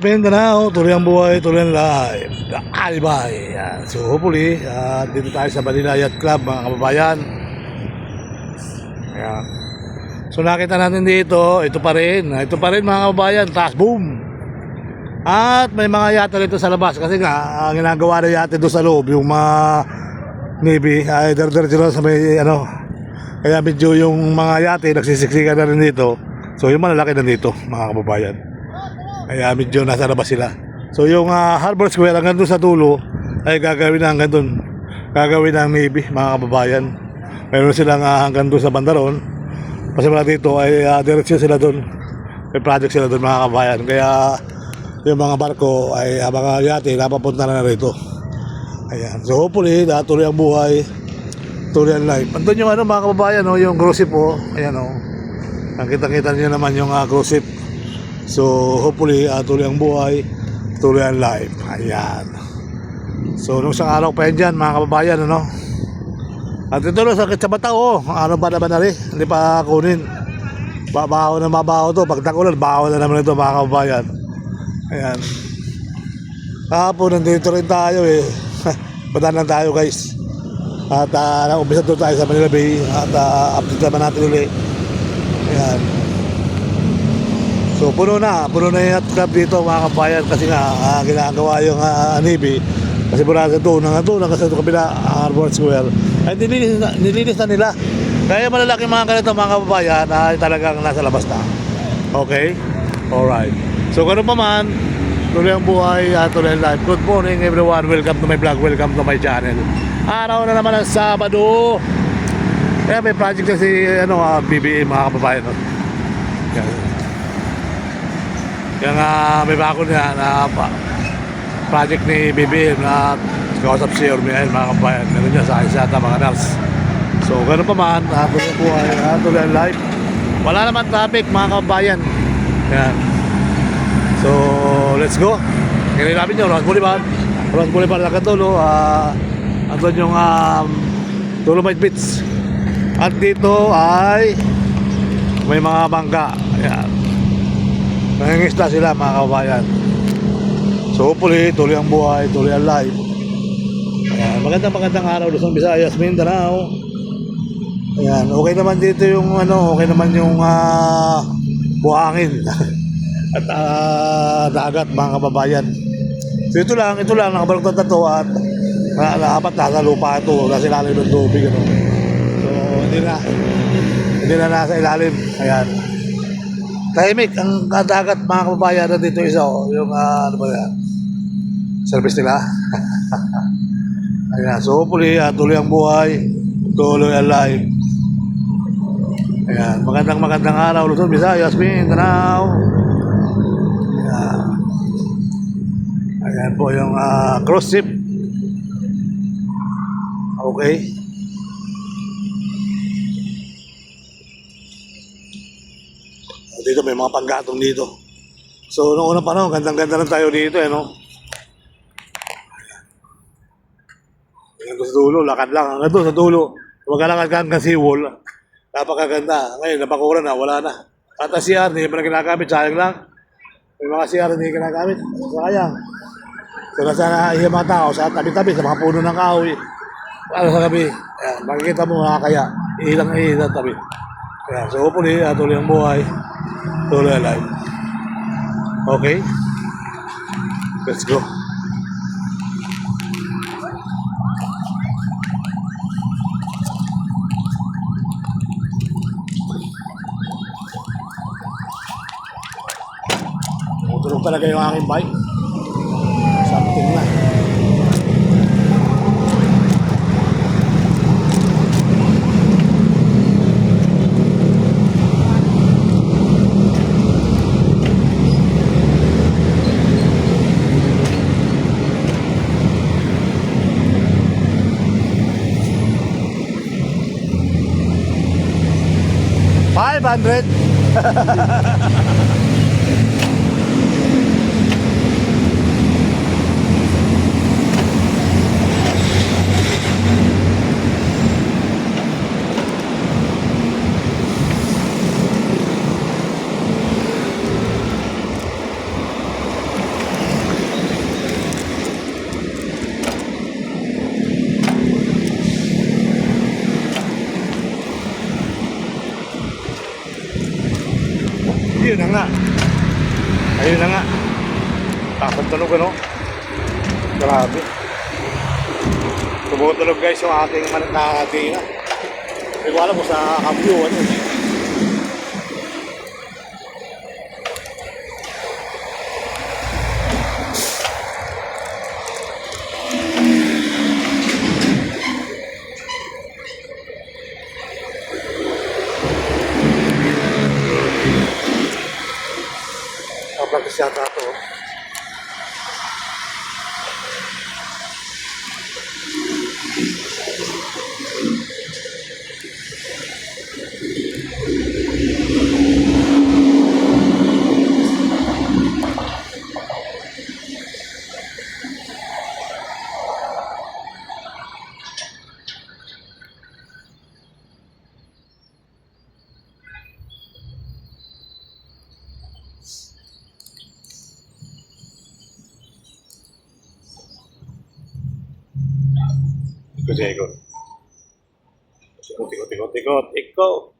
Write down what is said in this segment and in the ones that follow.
Mindanao, tuloy ang buhay, tuloy ang live. The Alibay. Yan. So hopefully, dito tayo sa Manila Yacht Club, mga kababayan. Ayan. So nakita natin dito, ito pa rin mga kababayan, taas, boom. At may mga yate dito sa labas kasi nga, ang ginagawa na yate doon sa loob, yung mga Navy, ay der sa may ano. Kaya medyo yung mga yate nagsisiksikan na rin dito. So yung malalaki na dito, mga kababayan. Kaya medyo nasa labas sila. So yung Harbor Square hanggang doon sa dulo ay gagawin na hanggang doon. Gagawin ng Navy, mga kababayan. Meron silang hanggang doon sa Bandaron. Kasi mula dito ay diretso sila doon. May project sila doon, mga kababayan. Kaya yung mga barko ay mga yate napapunta na rito. Ayan. So hopefully tuloy ang buhay, tuloy ang life. Andun yung mga kababayan, yung cruise ship po. Ayan ang kita-kita niyo naman yung cruise ship. So hopefully tuloy ang buhay, tuloy ang life. Ayan. So nung isang araw pa yan dyan, mga kababayan, At ito sakit sa mata, ano ba naman na rin, hindi pa kunin. Babaho na mabaho to. Pag takulan, baho na naman ito, mga kababayan. Ayan. Kahapon nandito rin tayo Bataan lang tayo, guys. At umpisa doon tayo sa Manila Bay. At update naman natin ulit. Ayan. So puno na yung yacht club dito, mga kabayan. Kasi nga ginagawa yung Navy. Kasi mula sa doon hanggang sa kabila, Harbor Square ay nilinis na nila. Kaya malalaking mga ganito, mga kababayan, ay talagang nasa labas na. Okay? Alright. So ganun pa man, tuloy ang buhay, tuloy ang life. Good morning everyone, welcome to my vlog, welcome to my channel. Araw na naman ng Sabado. Kaya may project na si BBM, mga kababayan. Kaya nga may bago niya na project ni BBM na kausap si Ormiel, mga kababayan. Meron niya sa Isata, mga nurse. So ganun pa man, tuloy ang buhay, tuloy ang life. Wala naman traffic, mga kababayan. Yan. So let's go. Kaya namin yung Ross Boulevard na katulo. Andun yung Dolomite Beach. At dito ay may mga bangka. Ayan. Nangingisda sila, mga kababayan. So hopefully tuloy ang buhay, tuloy ang life. Ayan. Magandang araw, Luzon, Visayas, Mindanao. Ayan. Okay naman dito yung okay naman yung buhangin. At dagat, mga kababayan. So ito lang nakabaluktot na to. At dapat nasa lupa ito, nasa ilalim ng tubig, So hindi na nasa ilalim. Ayan. Tahimik ang dagat, mga kababayan. Na dito isa, yung ano ba yan, service nila. Ayan. So hopefully tuloy ang buhay, tuloy ang life. Ayan. Magandang araw, Luzon, Visayas, Mindanao. Ayan po yung cruise ship. Okay. Dito may mga panggatong dito. So noong unang panahon, gandang-ganda lang tayo dito, Ayan sa dulo, lakad lang. Hanggang doon sa dulo. Maglalakad ka hanggang seawall. Napakaganda. Ngayon, napakuran na, wala na. At ang CR, hindi pa na ginagamit, sayang lang. May mga CR hindi ginagamit. Sayang. So nasa iya mga tao sa tabi-tabi sa mga puno ng kahoy. Para sa gabi, makikita mo kaya ilang tabi. Ayan, so hopefully tuloy ang buhay, tuloy ang life. Okay? Let's go. Tulog talaga yung aking bike. Something na. $500. tunog ano. Grabe. Tumutunog guys yung ating manakatina. Hindi ko alam kung sa cambio ano. Practice yata ito. Ikot. Ikot.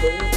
Ito yung